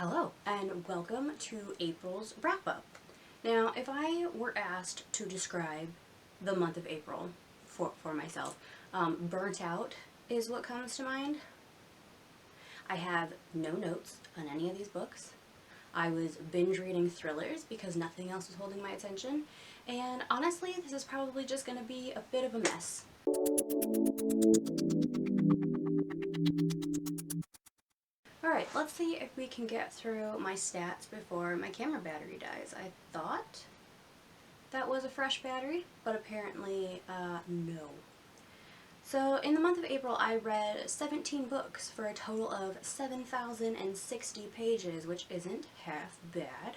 Hello, and welcome to April's wrap-up. Now, if I were asked to describe the month of April for myself, burnt out is what comes to mind. I have no notes on any of these books. I was binge reading thrillers because nothing else was holding my attention, and honestly, this is probably just going to be a bit of a mess. Alright, let's see if we can get through my stats before my camera battery dies. I thought that was a fresh battery, but apparently no. So in the month of April I read 17 books for a total of 7,060 pages, which isn't half bad.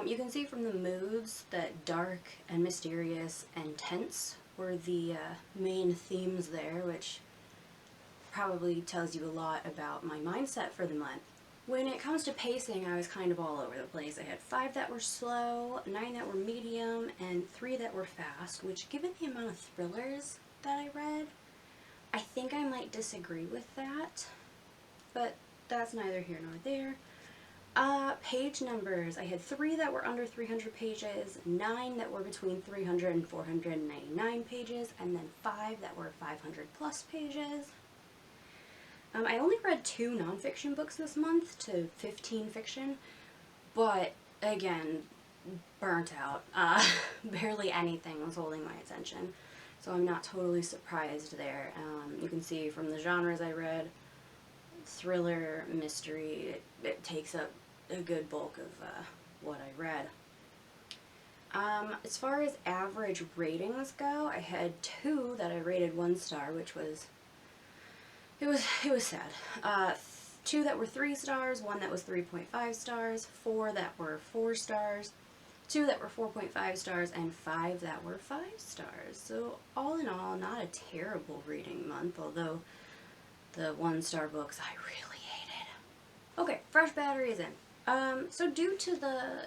You can see from the moods that dark and mysterious and tense were the main themes there, which probably tells you a lot about my mindset for the month. When it comes to pacing, I was kind of all over the place. I had 5 that were slow, 9 that were medium, and 3 that were fast, which given the amount of thrillers that I read, I think I might disagree with that, but that's neither here nor there. Page numbers. I had 3 that were under 300 pages, 9 that were between 300 and 499 pages, and then 5 that were 500 plus pages. I only read 2 nonfiction books this month to 15 fiction, but again, burnt out. Barely anything was holding my attention, so I'm not totally surprised there. You can see from the genres I read, thriller, mystery, it takes up a good bulk of what I read. As far as average ratings go, I had 2 that I rated 1 star, which was It was sad. 2 that were 3 stars, 1 that was 3.5 stars, 4 that were 4 stars, 2 that were 4.5 stars, and 5 that were 5 stars. So all in all, not a terrible reading month, although the 1-star books I really hated. Okay, fresh batteries in. So due to the,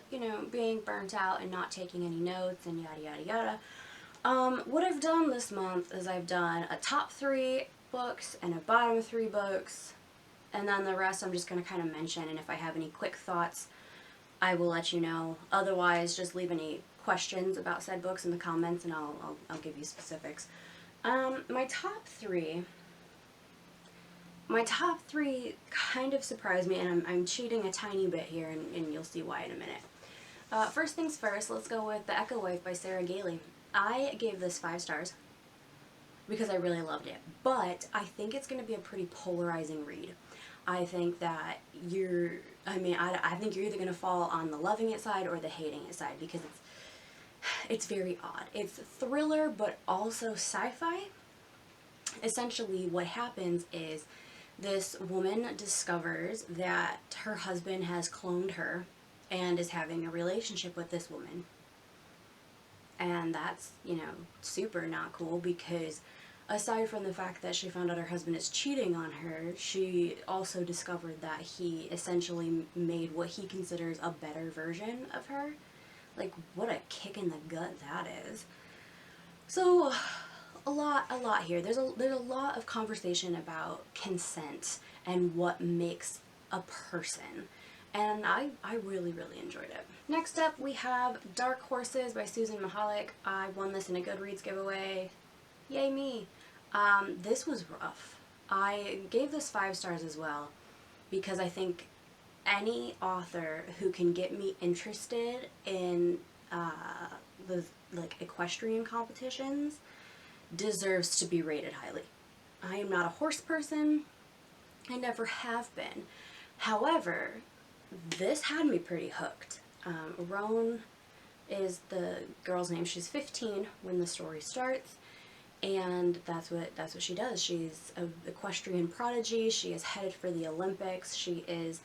being burnt out and not taking any notes and yada yada yada, what I've done this month is I've done a top 3 books and a bottom 3 books, and then the rest I'm just going to kind of mention, and if I have any quick thoughts I will let you know. Otherwise, just leave any questions about said books in the comments and I'll give you specifics. My top 3 kind of surprised me, and I'm cheating a tiny bit here, and you'll see why in a minute. First things first, let's go with The Echo Wife by Sarah Gailey. I gave this 5 stars because I really loved it, but I think it's going to be a pretty polarizing read. I think that I think you're either going to fall on the loving it side or the hating it side, because it's very odd. It's thriller, but also sci-fi. Essentially what happens is this woman discovers that her husband has cloned her and is having a relationship with this woman. And that's, super not cool, because aside from the fact that she found out her husband is cheating on her, she also discovered that he essentially made what he considers a better version of her. Like, what a kick in the gut that is. So, a lot here. There's a lot of conversation about consent and what makes a person. And I really, really enjoyed it. Next up, we have Dark Horses by Susan Mihalic. I won this in a Goodreads giveaway. Yay me! This was rough. I gave this 5 stars as well, because I think any author who can get me interested in the equestrian competitions deserves to be rated highly. I am not a horse person. I never have been. However, this had me pretty hooked. Roan is the girl's name. She's 15 when the story starts, and that's what she does. She's an equestrian prodigy. She is headed for the Olympics. She is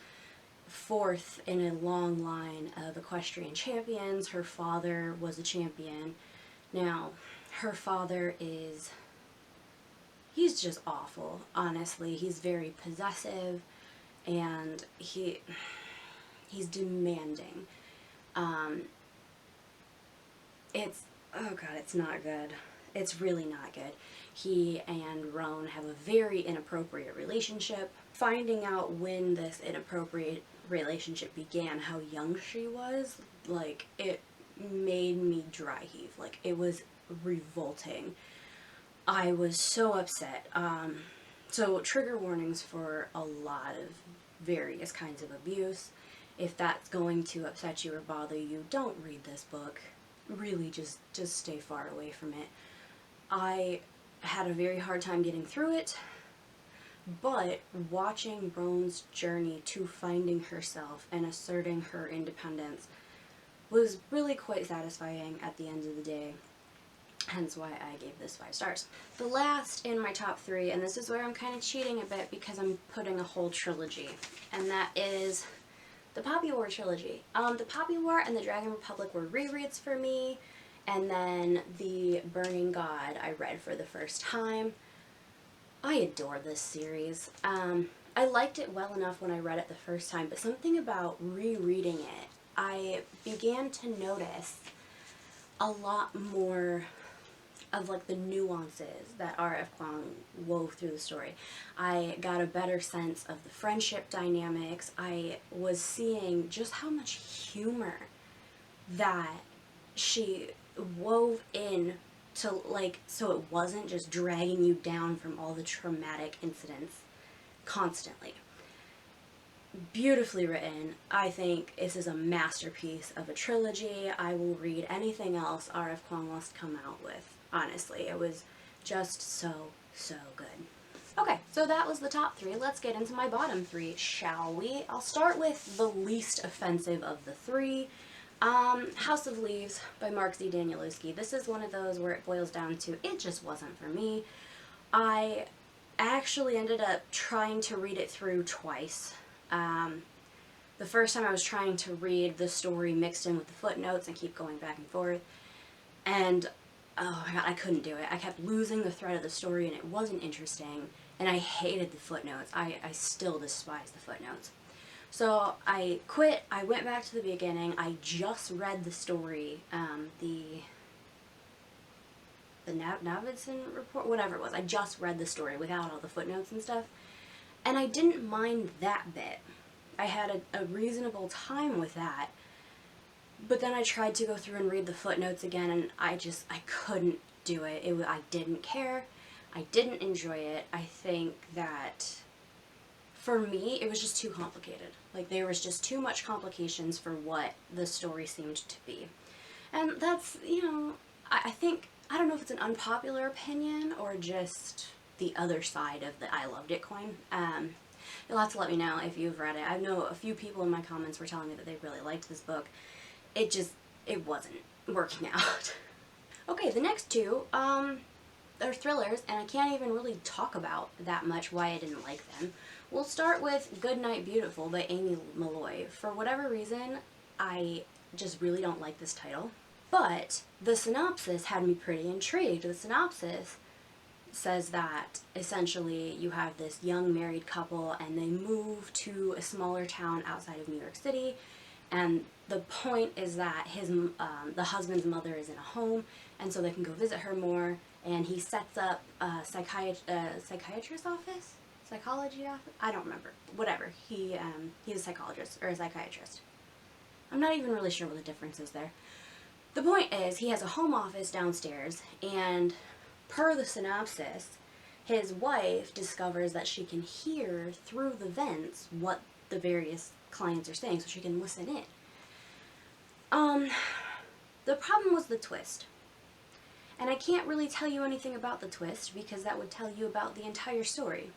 4th in a long line of equestrian champions. Her father was a champion. Now, her father he's just awful, honestly. He's very possessive, and he's demanding. It's not good. It's really not good. He and Roan have a very inappropriate relationship. Finding out when this inappropriate relationship began, how young she was, like, it made me dry heave. Like, it was revolting. I was so upset. So trigger warnings for a lot of various kinds of abuse. If that's going to upset you or bother you, don't read this book. Really, just stay far away from it. I had a very hard time getting through it, but watching Roan's journey to finding herself and asserting her independence was really quite satisfying at the end of the day. Hence why I gave this 5 stars. The last in my top 3, and this is where I'm kind of cheating a bit because I'm putting a whole trilogy, and that is the Poppy War Trilogy. The Poppy War and the Dragon Republic were rereads for me, and then the Burning God I read for the first time. I adore this series. I liked it well enough when I read it the first time, but something about rereading it, I began to notice a lot more of like the nuances that R.F. Kuang wove through the story. I got a better sense of the friendship dynamics. I was seeing just how much humor that she wove in to, like, so it wasn't just dragging you down from all the traumatic incidents constantly. Beautifully written. I think this is a masterpiece of a trilogy. I will read anything else R.F. Kuang wants to come out with. Honestly, it was just so good. Okay, so that was the top 3. Let's get into my bottom 3, shall we? I'll start with the least offensive of the 3. House of Leaves by Mark Z. Danielewski. This is one of those where it boils down to, it just wasn't for me. I actually ended up trying to read it through twice. The first time I was trying to read the story mixed in with the footnotes and keep going back and forth, and oh my god, I couldn't do it. I kept losing the thread of the story and it wasn't interesting, and I hated the footnotes. I still despise the footnotes. So I quit, I went back to the beginning, I just read the story, the Navidson report, whatever it was. I just read the story without all the footnotes and stuff, and I didn't mind that bit. I had a reasonable time with that, but then I tried to go through and read the footnotes again, and I couldn't do it. I didn't care. I didn't enjoy it. I think that, for me, it was just too complicated. Like, there was just too much complications for what the story seemed to be. And that's, you know, I think, I don't know if it's an unpopular opinion or just the other side of the I loved it coin. You'll have to let me know if you've read it. I know a few people in my comments were telling me that they really liked this book. It wasn't working out. Okay, the next 2, are thrillers, and I can't even really talk about that much why I didn't like them. We'll start with Goodnight Beautiful by Aimee Molloy. For whatever reason, I just really don't like this title. But the synopsis had me pretty intrigued. The synopsis says that essentially you have this young married couple and they move to a smaller town outside of New York City, and the point is that the husband's mother is in a home, and so they can go visit her more, and he sets up a psychiatrist's office? Psychology office? I don't remember. Whatever. He's a psychologist, or a psychiatrist. I'm not even really sure what the difference is there. The point is, he has a home office downstairs, and per the synopsis, his wife discovers that she can hear through the vents what the various clients are saying, so she can listen in. The problem was the twist. And I can't really tell you anything about the twist because that would tell you about the entire story.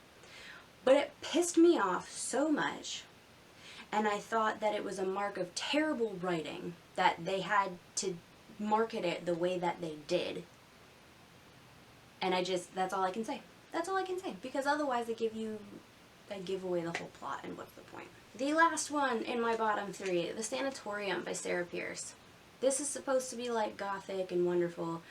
But it pissed me off so much, and I thought that it was a mark of terrible writing that they had to market it the way that they did. And that's all I can say. That's all I can say, because otherwise they give away the whole plot, and what's the point? The last one in my bottom 3, The Sanatorium by Sarah Pearse. This is supposed to be like gothic and wonderful.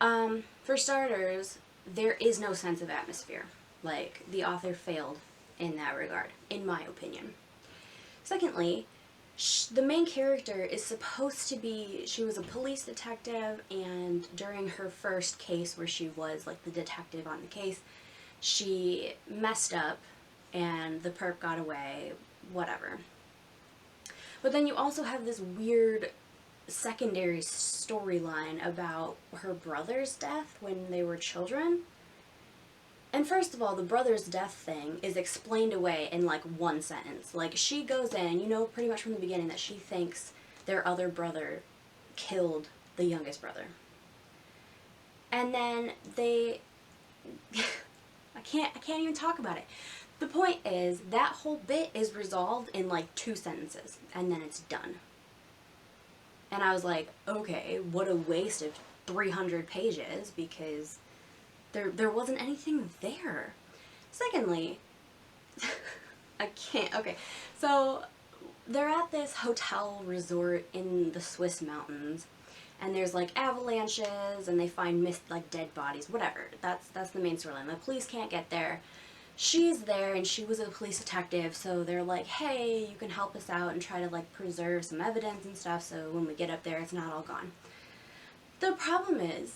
For starters, there is no sense of atmosphere. Like, the author failed in that regard, in my opinion. Secondly, the main character is supposed to be, she was a police detective, and during her first case where she was like the detective on the case, she messed up and the perp got away, whatever. But then you also have this weird secondary storyline about her brother's death when they were children. And first of all, the brother's death thing is explained away in like one sentence. Like, she goes in, you know pretty much from the beginning that she thinks their other brother killed the youngest brother. And then they... I can't even talk about it. The point is, that whole bit is resolved in like 2 sentences, and then it's done. And I was like, okay, what a waste of 300 pages, because there wasn't anything there. Secondly, I can't, okay, so they're at this hotel resort in the Swiss mountains, and there's like avalanches, and they find like dead bodies, whatever. That's the main storyline. The police can't get there. She's there, and she was a police detective, so they're like, hey, you can help us out and try to like preserve some evidence and stuff, so when we get up there, it's not all gone. The problem is,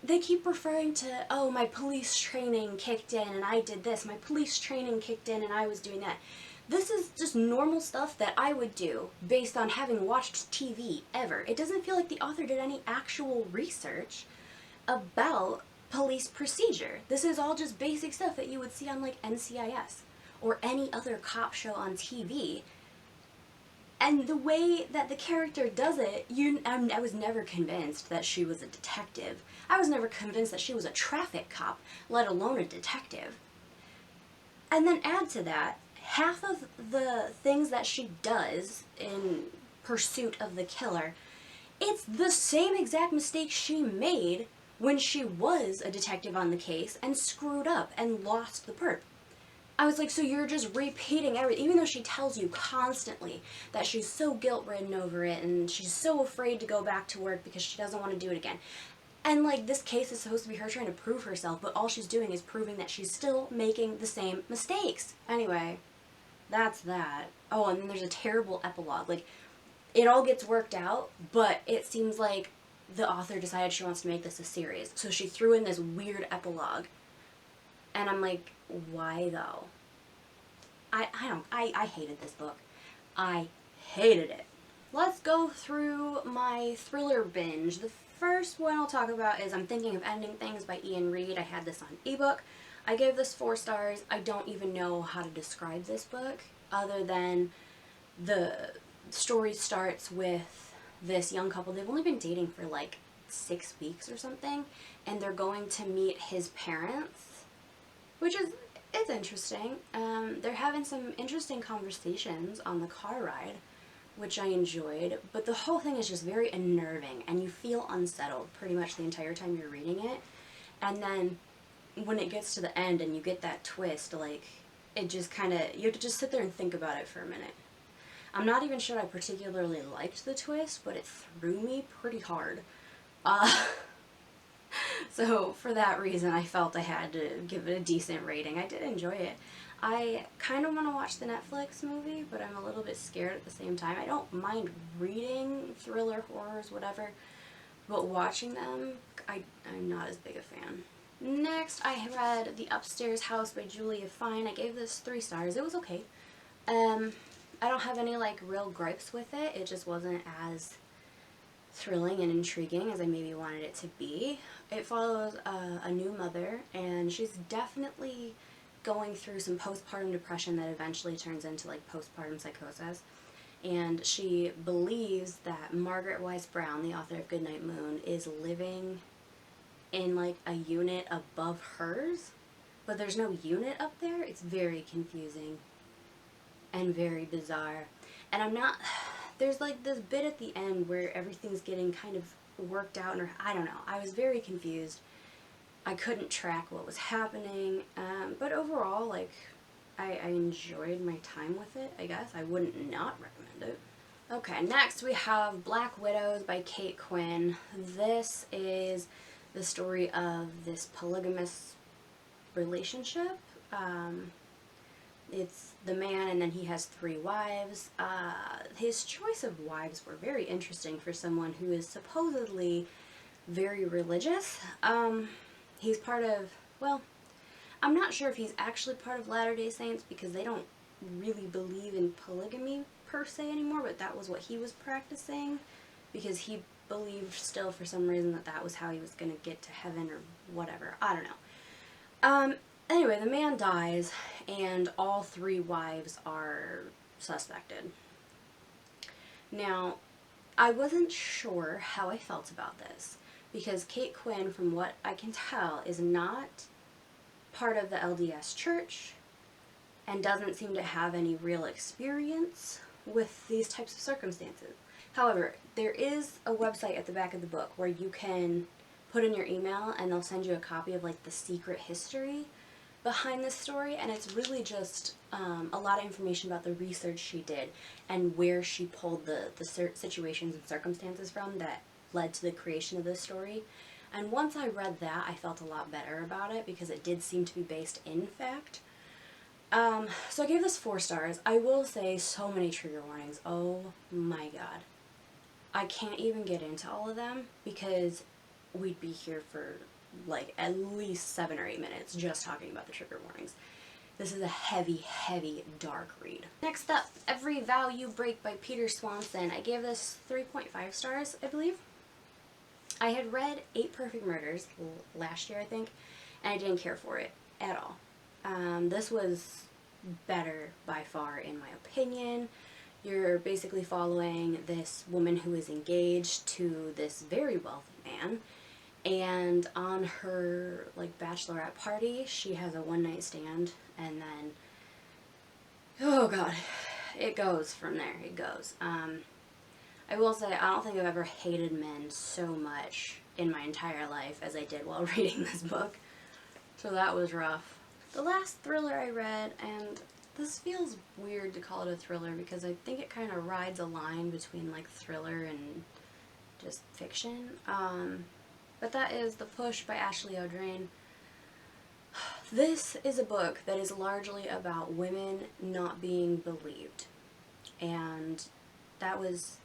they keep referring to, oh, my police training kicked in and I did this, my police training kicked in and I was doing that. This is just normal stuff that I would do based on having watched TV ever. It doesn't feel like the author did any actual research about police procedure. This is all just basic stuff that you would see on like NCIS or any other cop show on TV. And the way that the character does it, I was never convinced that she was a detective. I was never convinced that she was a traffic cop, let alone a detective. And then add to that, half of the things that she does in pursuit of the killer, it's the same exact mistake she made when she was a detective on the case and screwed up and lost the perp. I was like, so you're just repeating everything, even though she tells you constantly that she's so guilt-ridden over it and she's so afraid to go back to work because she doesn't want to do it again. And like, this case is supposed to be her trying to prove herself, but all she's doing is proving that she's still making the same mistakes. Anyway, that's that. Oh, and then there's a terrible epilogue. Like, it all gets worked out, but it seems like the author decided she wants to make this a series. So she threw in this weird epilogue. And I'm like, why though? I hated this book. I hated it. Let's go through my thriller binge. The first one I'll talk about is I'm Thinking of Ending Things by Iain Reid. I had this on ebook. I gave this 4 stars. I don't even know how to describe this book other than the story starts with this young couple. They've only been dating for like 6 weeks or something, and they're going to meet his parents, which is, it's interesting. They're having some interesting conversations on the car ride, which I enjoyed, but the whole thing is just very unnerving, and you feel unsettled pretty much the entire time you're reading it. And then when it gets to the end and you get that twist, like, it just kind of, you have to just sit there and think about it for a minute. I'm not even sure I particularly liked the twist, but it threw me pretty hard. So for that reason, I felt I had to give it a decent rating. I did enjoy it. I kind of want to watch the Netflix movie, but I'm a little bit scared at the same time. I don't mind reading thriller, horrors, whatever, but watching them, I'm not as big a fan. Next, I read The Upstairs House by Julia Fine. I gave this 3 stars. It was okay. I don't have any, like, real gripes with it. It just wasn't as thrilling and intriguing as I maybe wanted it to be. It follows a new mother, and she's definitely going through some postpartum depression that eventually turns into, like, postpartum psychosis. And she believes that Margaret Wise Brown, the author of Goodnight Moon, is living in, like, a unit above hers, but there's no unit up there. It's very confusing and very bizarre. And I'm not, there's like this bit at the end where everything's getting kind of worked out, and I don't know, I was very confused. I couldn't track what was happening, but overall, like, I enjoyed my time with it, I guess. I wouldn't not recommend it. Okay, next we have Black Widows by Cate Quinn. This is the story of this polygamous relationship. It's the man, and then he has 3 wives. His choice of wives were very interesting for someone who is supposedly very religious. He's part of, well, I'm not sure if he's actually part of Latter-day Saints because they don't really believe in polygamy per se anymore, but that was what he was practicing because he believed still for some reason that that was how he was going to get to heaven or whatever. I don't know. Anyway, the man dies and all 3 wives are suspected. Now, I wasn't sure how I felt about this because Cate Quinn, from what I can tell, is not part of the LDS church and doesn't seem to have any real experience with these types of circumstances. However, there is a website at the back of the book where you can put in your email and they'll send you a copy of like the secret history behind this story, and it's really just a lot of information about the research she did and where she pulled the situations and circumstances from that led to the creation of this story. And once I read that, I felt a lot better about it because it did seem to be based in fact. So I gave this 4 stars. I will say so many trigger warnings. Oh my god. I can't even get into all of them because we'd be here for like at least 7 or 8 minutes just talking about the trigger warnings. This is a heavy, heavy, dark read. Next up, Every Vow You Break by Peter Swanson. I gave this 3.5 stars, I believe. I had read 8 Perfect Murders last year, I think, and I didn't care for it at all. This was better by far in my opinion. You're basically following this woman who is engaged to this very wealthy man, and on her like bachelorette party she has a one-night stand, and then oh god, it goes from there. It goes. I will say I don't think I've ever hated men so much in my entire life as I did while reading this book, so that was rough. The last thriller I read, and this feels weird to call it a thriller because I think it kind of rides a line between like thriller and just fiction, but that is The Push by Ashley Audrain. This is a book that is largely about women not being believed, and that was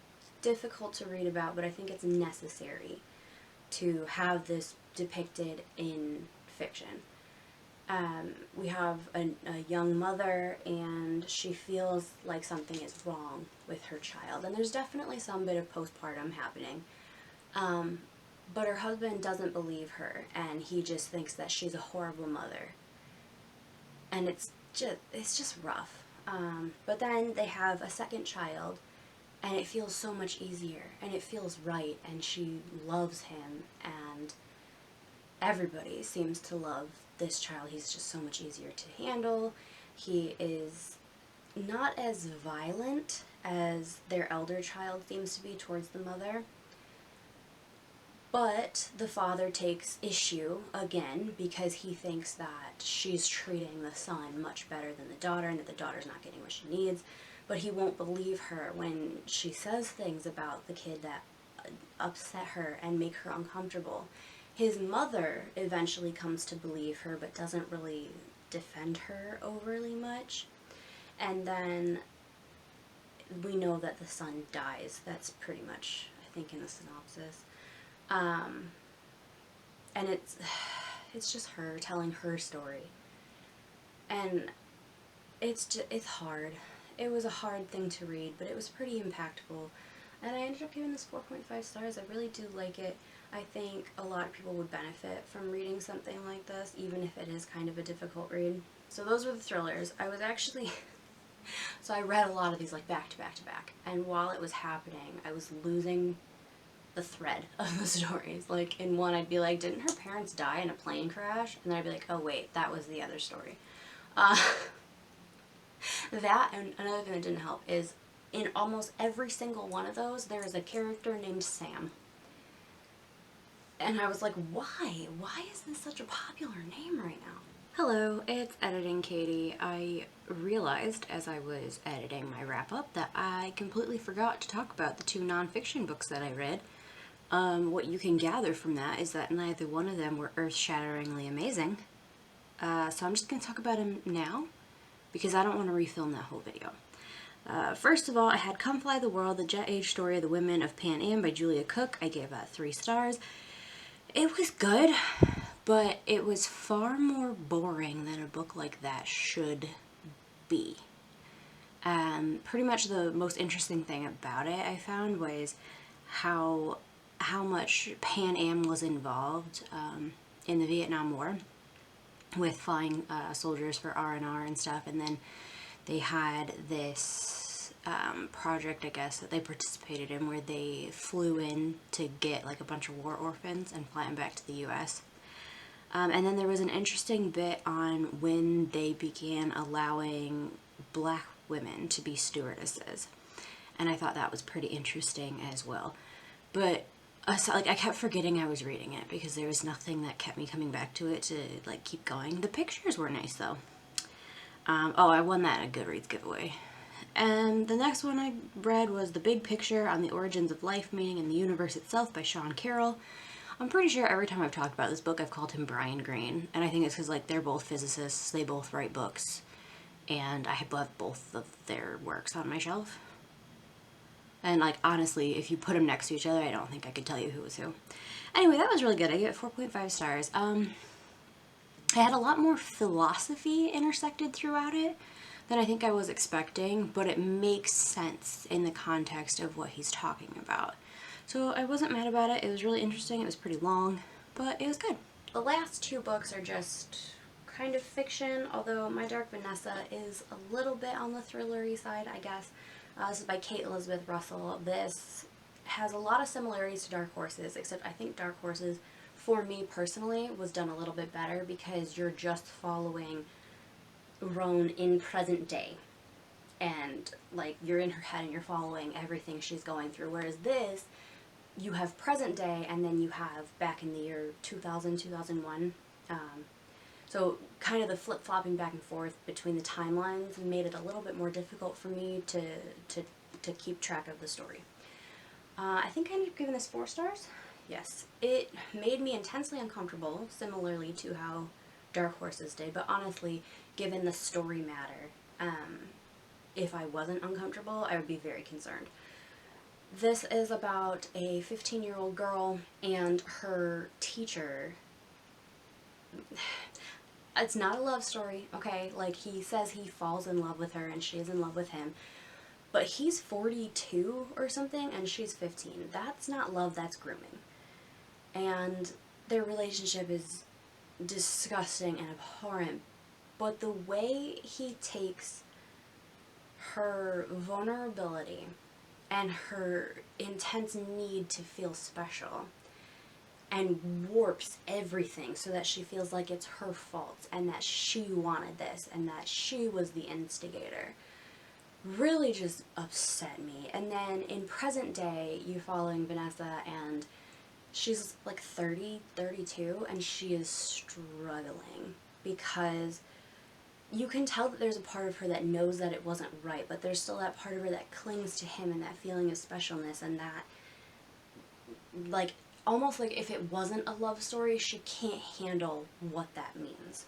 difficult to read about, but I think it's necessary to have this depicted in fiction. We have a young mother, and she feels like something is wrong with her child, and there's definitely some bit of postpartum happening, but her husband doesn't believe her, and he just thinks that she's a horrible mother, and it's just rough. But then they have a second child, and it feels so much easier, and it feels right, and she loves him, and everybody seems to love this child. He's just so much easier to handle. He is not as violent as their elder child seems to be towards the mother, but the father takes issue again because he thinks that she's treating the son much better than the daughter and that the daughter's not getting what she needs, but he won't believe her when she says things about the kid that upset her and make her uncomfortable. His mother eventually comes to believe her, but doesn't really defend her overly much. And then we know that the son dies. That's pretty much, I think, in the synopsis. And it's just her telling her story. And it's hard. It was a hard thing to read, but it was pretty impactful. And I ended up giving this 4.5 stars. I really do like it. I think a lot of people would benefit from reading something like this, even if it is kind of a difficult read. So those were the thrillers. I was actually... so I read a lot of these like back to back to back, and while it was happening, I was losing the thread of the stories. Like in one I'd be like, didn't her parents die in a plane crash? And then I'd be like, oh wait, that was the other story. That, and another thing that didn't help is in almost every single one of those there is a character named Sam. And I was like, why? Why is this such a popular name right now? Hello, it's Editing Katie. I realized as I was editing my wrap-up that I completely forgot to talk about the 2 nonfiction books that I read. What you can gather from that is that neither one of them were earth-shatteringly amazing. So I'm just going to talk about them now, because I don't want to refilm that whole video. First of all, I had Come Fly the World, the Jet Age Story of the Women of Pan Am by Julia Cooke. I gave that 3 stars. It was good, but it was far more boring than a book like that should be. Pretty much the most interesting thing about it I found was how much Pan Am was involved in the Vietnam War with flying soldiers for R&R and stuff, and then they had this project, I guess, that they participated in where they flew in to get like a bunch of war orphans and fly them back to the U.S. And then there was an interesting bit on when they began allowing black women to be stewardesses, and I thought that was pretty interesting as well. But so, like, I kept forgetting I was reading it because there was nothing that kept me coming back to it to like keep going. The pictures were nice though. Oh, I won that at a Goodreads giveaway. And the next one I read was The Big Picture on the Origins of Life, Meaning, and the Universe Itself by Sean Carroll. I'm pretty sure every time I've talked about this book I've called him Brian Greene, and I think it's because like they're both physicists, they both write books, and I have both of their works on my shelf. And like honestly, if you put them next to each other, I don't think I could tell you who was who. Anyway, that was really good. I gave it 4.5 stars. I had a lot more philosophy intersected throughout it than I think I was expecting, but it makes sense in the context of what he's talking about. So I wasn't mad about it. It was really interesting. It was pretty long, but it was good. The last two books are just kind of fiction, although my Dark Vanessa is a little bit on the thrillery side, I guess. This is by Kate Elizabeth Russell. This has a lot of similarities to Dark Horses, except I think Dark Horses, for me personally, was done a little bit better because you're just following Roan in present day. And, like, you're in her head and you're following everything she's going through. Whereas this, you have present day and then you have back in the year 2000, 2001. So kind of the flip-flopping back and forth between the timelines made it a little bit more difficult for me to keep track of the story. I think I ended up giving this 4 stars. Yes, it made me intensely uncomfortable, similarly to how Dark Horses did, but honestly, given the story matter, if I wasn't uncomfortable, I would be very concerned. This is about a 15-year-old girl and her teacher. It's not a love story, okay? Like, he says he falls in love with her and she is in love with him. But he's 42 or something and she's 15. That's not love, that's grooming. And their relationship is disgusting and abhorrent. But the way he takes her vulnerability and her intense need to feel special and warps everything so that she feels like it's her fault and that she wanted this and that she was the instigator really just upset me. And then in present day, you're following Vanessa and she's like 30, 32, and she is struggling because you can tell that there's a part of her that knows that it wasn't right, but there's still that part of her that clings to him and that feeling of specialness and that, like, almost like if it wasn't a love story, she can't handle what that means.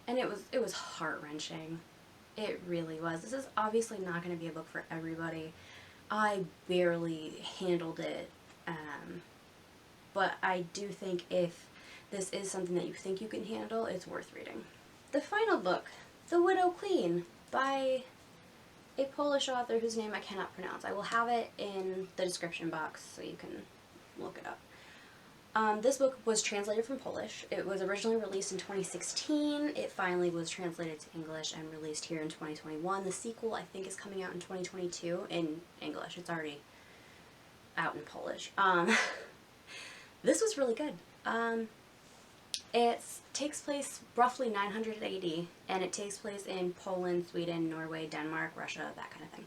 And it was heart-wrenching. It really was. This is obviously not going to be a book for everybody. I barely handled it, but I do think if this is something that you think you can handle, it's worth reading. The final book, The Widow Queen, by a Polish author whose name I cannot pronounce. I will have it in the description box so you can look it up. This book was translated from Polish. It was originally released in 2016. It finally was translated to English and released here in 2021. The sequel, I think, is coming out in 2022 in English. It's already out in Polish. This was really good. It takes place roughly 900 AD, and it takes place in Poland, Sweden, Norway, Denmark, Russia, that kind of thing.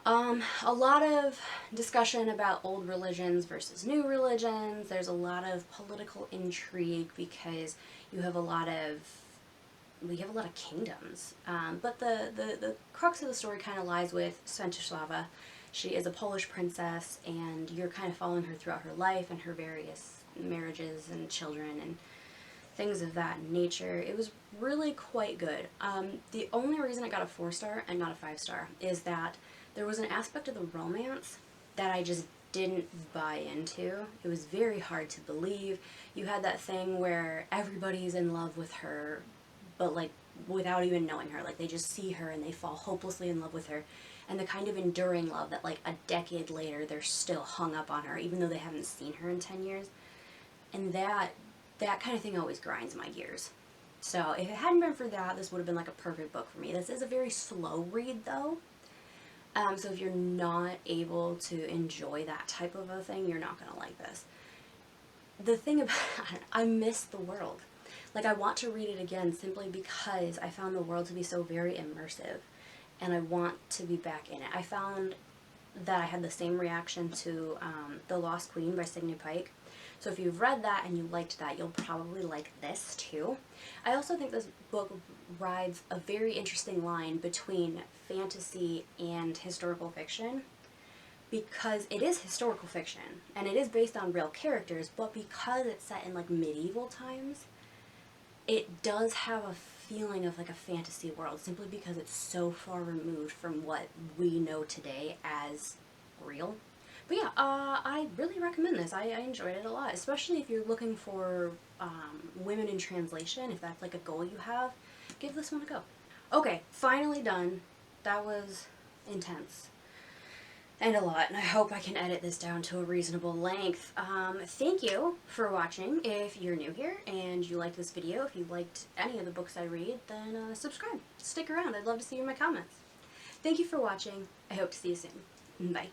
A lot of discussion about old religions versus new religions. There's a lot of political intrigue because we have a lot of kingdoms. But the crux of the story kind of lies with Swanson. She is a Polish princess, and you're kind of following her throughout her life and her various marriages and children and things of that nature. It was really quite good. The only reason I got a 4-star and not a 5-star is that there was an aspect of the romance that I just didn't buy into. It was very hard to believe. You had that thing where everybody's in love with her, but like without even knowing her. Like, they just see her and they fall hopelessly in love with her. And the kind of enduring love that, like, a decade later, they're still hung up on her, even though they haven't seen her in 10 years. And that kind of thing always grinds my gears. So if it hadn't been for that, this would have been like a perfect book for me. This is a very slow read, though. So if you're not able to enjoy that type of a thing, you're not going to like this. The thing about it, I miss the world. Like, I want to read it again simply because I found the world to be so very immersive, and I want to be back in it. I found that I had the same reaction to The Lost Queen by Signe Pike. So if you've read that and you liked that, you'll probably like this too. I also think this book rides a very interesting line between fantasy and historical fiction, because it is historical fiction and it is based on real characters, but because it's set in like medieval times, it does have a feeling of like a fantasy world simply because it's so far removed from what we know today as real. But yeah, I really recommend this. I enjoyed it a lot, especially if you're looking for women in translation. If that's like a goal you have, give this one a go. Okay, finally done. That was intense and a lot, and I hope I can edit this down to a reasonable length. Thank you for watching. If you're new here and you liked this video, if you liked any of the books I read, then subscribe. Stick around. I'd love to see you in my comments. Thank you for watching. I hope to see you soon. Bye.